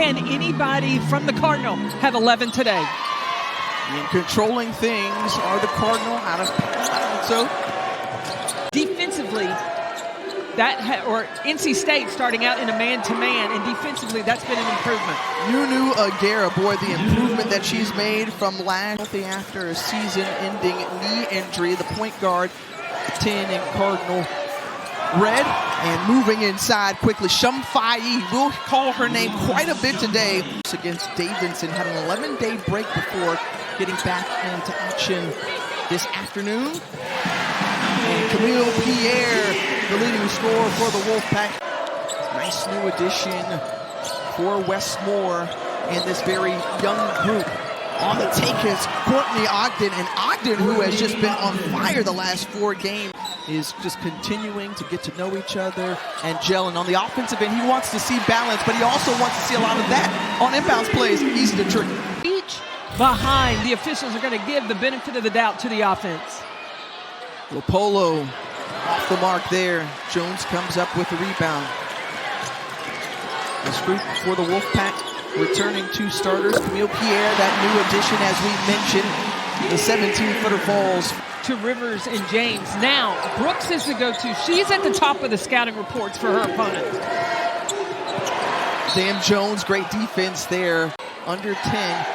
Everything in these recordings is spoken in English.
Can anybody from the Cardinal have 11 today? And controlling things are the Cardinal out of so defensively. Or NC State starting out in a man-to-man, and defensively, that's been an improvement. Nunu Agara, boy, the improvement that she's made from last after a season-ending knee injury. The point guard, 10 in Cardinal red, and moving inside quickly. Shumfai, we'll call her name quite a bit today. Against Davidson, had an 11-day break before getting back into action this afternoon. And Khamil, Pierre, the leading scorer for the Wolfpack. Nice new addition for Westmore in this very young group. On the take is Courtney Ogden, and Ogden, who has just been on fire the last 4 games, is just continuing to get to know each other and gel. And on the offensive end, he wants to see balance, but he also wants to see a lot of that on inbounds plays. He's the trick. Each behind, the officials are going to give the benefit of the doubt to the offense. Lopolo off the mark there. Jones comes up with the rebound. This group for the Wolfpack, returning 2 starters. Khamil, Pierre, that new addition, as we mentioned. The 17-footer falls to Rivers and James. Now, Brooks is the go-to. She's at the top of the scouting reports for her opponent. Sam Jones, great defense there. Under 10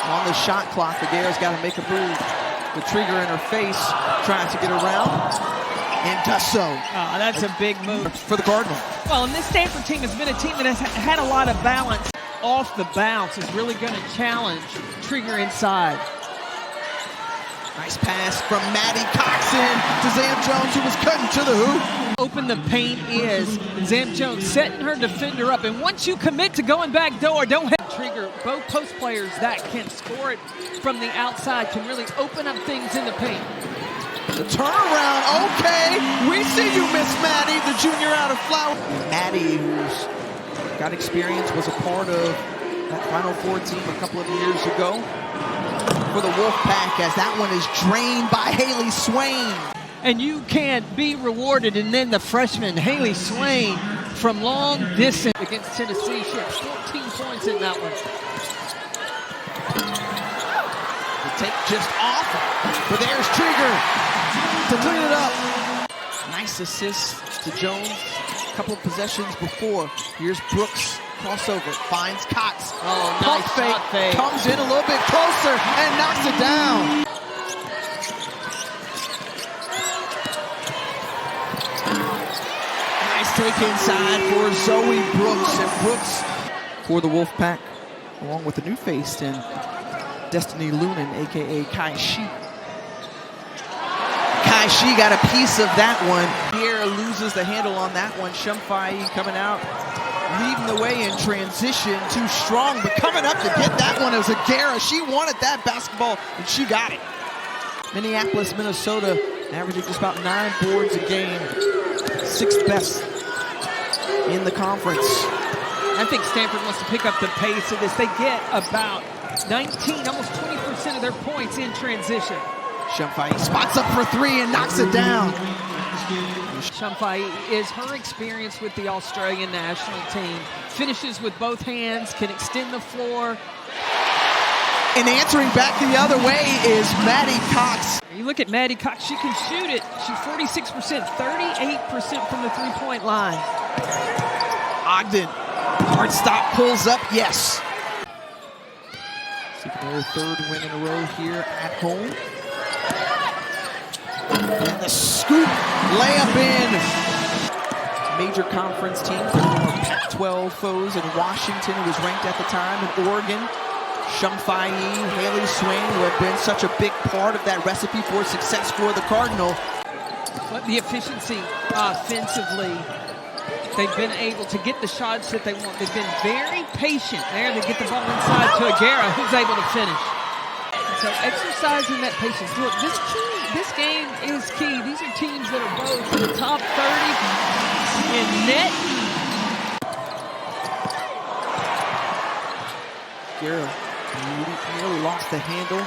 on the shot clock. Agara's got to make a move. The Trygger in her face, trying to get around, and does so. Oh, that's a big move for the Cardinal. Well, and this Stanford team has been a team that has had a lot of balance. Off the bounce is really going to challenge Trygger inside. Nice pass from Maddie Coxon to Zam Jones, who was cutting to the hoop. Open the paint is Zam Jones setting her defender up, and once you commit to going back door, don't have Trygger. Both post players that can score it from the outside can really open up things in the paint. The turnaround, okay. We see you, Miss Maddie, the junior out of Flower. Maddie, who's got experience, was a part of that Final Four team a couple of years ago for the Wolfpack, as that one is drained by Haley Swain. And you can be rewarded, and then the freshman, Haley Swain, from long distance against Tennessee. She had 14 points in that one. The take just off, but there's Trygger to clean it up. Nice assist to Jones. A couple of possessions before. Here's Brooks, crossover, finds Cox. Oh, nice shot fake. Comes in a little bit closer and knocks it down. Take inside for Zoe Brooks, and Brooks for the Wolfpack, along with the new face in Destiny Lunan, aka Kai Shi. Kai Shi got a piece of that one. Pierre loses the handle on that one. Shumfai coming out, leading the way in transition. Too strong, but coming up to get that one is Agara. She wanted that basketball, and she got it. Minneapolis, Minnesota, averaging just about 9 boards a game. 6th best in the conference. I think Stanford wants to pick up the pace of this. They get about 19, almost 20% of their points in transition. Shumfai spots up for 3 and knocks it down. Shumfai is her experience with the Australian national team. Finishes with both hands, can extend the floor. And answering back the other way is Maddie Cox. You look at Maddie Cox, she can shoot it. She's 46%, 38% from the 3-point line. Ogden, hard stop, pulls up, yes. Seeking their 3rd win in a row here at home. And the scoop, layup in. Major conference teams, there were Pac-12 foes in Washington, who was ranked at the time, in Oregon. Shumfai, Haley Swain, who have been such a big part of that recipe for success for the Cardinal. But the efficiency offensively, they've been able to get the shots that they want. They've been very patient there to get the ball inside to Agara, who's able to finish. So exercising that patience. Look, this game is key. These are teams that are both in the top 30 in net. Agara nearly lost the handle.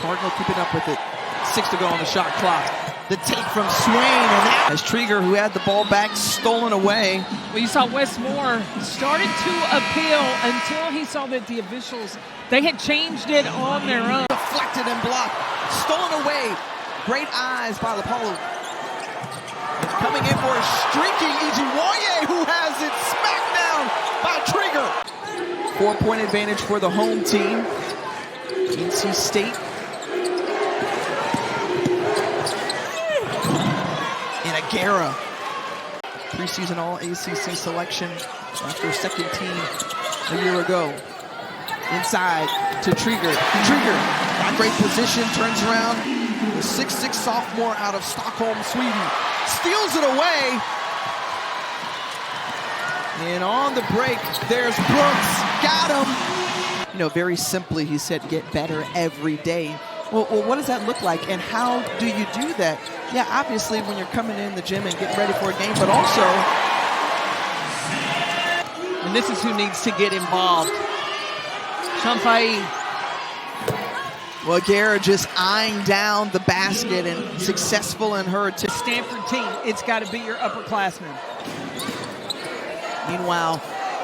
Cardinal keeping up with it. 6 to go on the shot clock. The take from Swain, and that as Trygger, who had the ball back, stolen away. Well, you saw Westmore started to appeal until he saw that the officials, they had changed it on their own. Deflected and blocked, stolen away. Great eyes by LaPaulo. Coming in for a streaking Ijiwoye, who has it smacked down by Trygger. 4-point advantage for the home team. NC State. And Agara, preseason All-ACC selection after second team a year ago. Inside to Trygger. Trygger, got great position, turns around. The 6'6" sophomore out of Stockholm, Sweden, steals it away. And on the break, there's Brooks. Got him. You know, very simply, he said, get better every day. Well, what does that look like, and how do you do that? Yeah, obviously, when you're coming in the gym and getting ready for a game, but also... And this is who needs to get involved. Shamfai. Well, Agara just eyeing down the basket and successful in her attempt. Stanford team, it's got to be your upperclassmen. Meanwhile,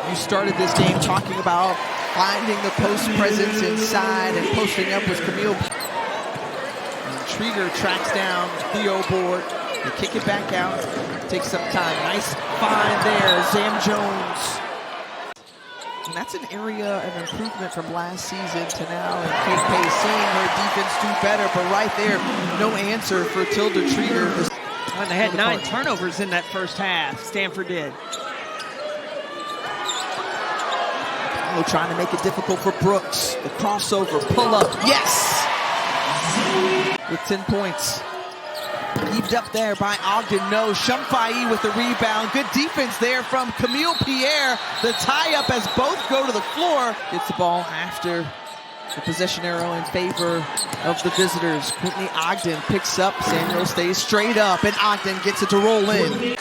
you started this game talking about finding the post presence inside and posting up with Khamil. And Trygger tracks down Theo board. They kick it back out. Takes some time. Nice find there, Zam Jones. And that's an area of improvement from last season to now. And KK seeing her defense do better, but right there, no answer for Tilda Trygger. Well, they had 9 turnovers in that first half. Stanford did. Trying to make it difficult for Brooks. The crossover, pull up, yes! With 10 points. Heaved up there by Ogden, no. Shamfai with the rebound. Good defense there from Khamil Pierre. The tie-up as both go to the floor. Gets the ball after the possession arrow in favor of the visitors. Whitney Ogden picks up. Samuel stays straight up, and Ogden gets it to roll in.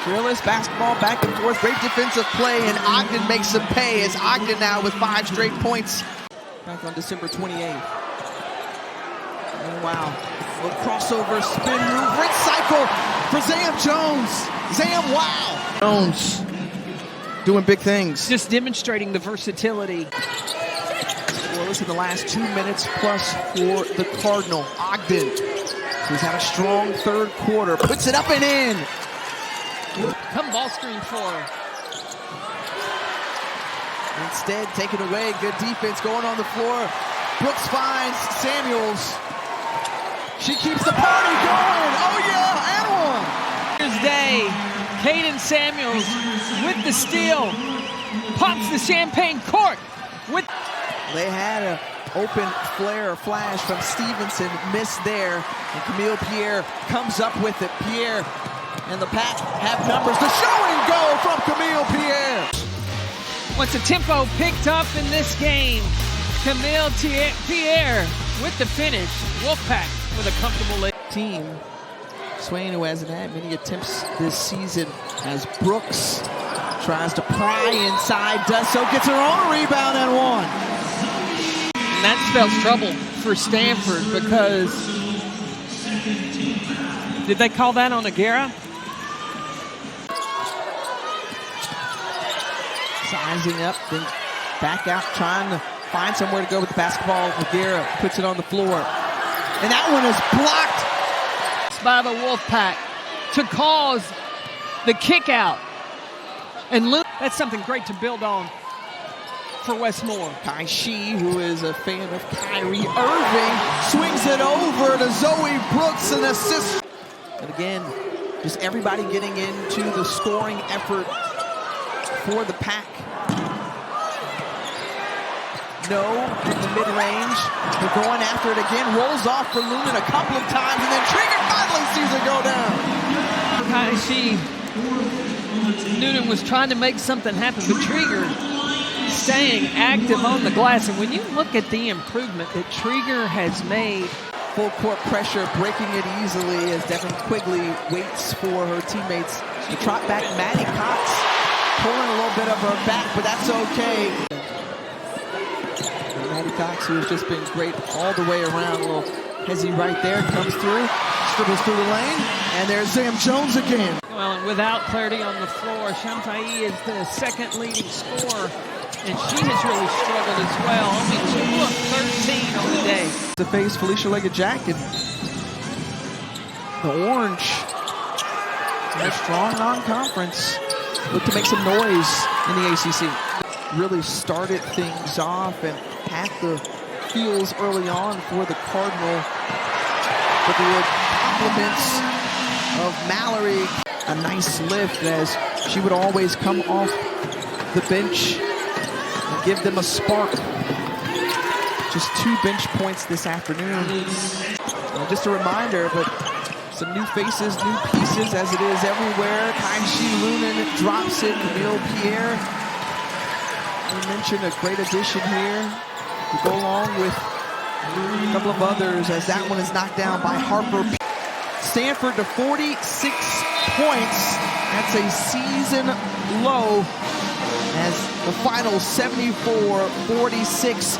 Careless basketball back and forth, great defensive play, and Ogden makes some pay as Ogden now with 5 straight points. Back on December 28th. Oh, wow. Little crossover, spin move, rinse cycle for Zam Jones. Zam, wow. Jones doing big things. Just demonstrating the versatility. Scores in the last 2 minutes plus for the Cardinal. Ogden, who's had a strong third quarter, puts it up and in. Come ball screen for her. Instead, taken away. Good defense going on the floor. Brooks finds Samuels. She keeps the party going. Oh, yeah, and one. Here's Day. Caden Samuels with the steal. Pops the champagne cork. With They had an open flare or flash from Stevenson. Missed there. And Khamil Pierre comes up with it. Pierre and the Pack have numbers. The show and go from Khamil Pierre. Once the tempo picked up in this game, Khamil Pierre with the finish. Wolfpack with a comfortable lead. Team. Swain, who hasn't had many attempts this season, as Brooks tries to pry inside, does so, gets her own rebound and one. And that spells trouble for Stanford because did they call that on Agara? Sizing up, then back out, trying to find somewhere to go with the basketball. Agara puts it on the floor. And that one is blocked by the Wolfpack to cause the kick out. And that's something great to build on for Westmore. Kai Shi, who is a fan of Kyrie Irving, swings it over to Zoe Brooks, an assist. And again, just everybody getting into the scoring effort for the Pack. No, in the mid-range. They're going after it again. Rolls off for Nunu a couple of times, and then Trygger finally sees it go down. Nunu was trying to make something happen, but Trygger staying active on the glass. And when you look at the improvement that Trygger has made, full court pressure, breaking it easily as Devin Quigley waits for her teammates to trot back. Maddie Cox pulling a little bit of her back, but that's okay. Maddie Cox, who has just been great all the way around. A little hezzy right there, comes through, dribbles through the lane, and there's Zam Jones again. Well, and without clarity on the floor, Shamtai is the second leading scorer, and she has really struggled as well. Only 2 of 13 on the day. To face Felicia Lega-Jack, and the Orange, in a strong non-conference, look to make some noise in the ACC. Really started things off and had the feels early on for the Cardinal. But the compliments of Mallory, a nice lift as she would always come off the bench and give them a spark. Just 2 bench points this afternoon. Just a reminder, but some new faces, new pieces, as it is everywhere. Kaishi Lunan drops it. Khamil, Pierre. We mentioned a great addition here to go along with a couple of others, as that one is knocked down by Harper. Stanford to 46 points. That's a season low, as the final 74-46.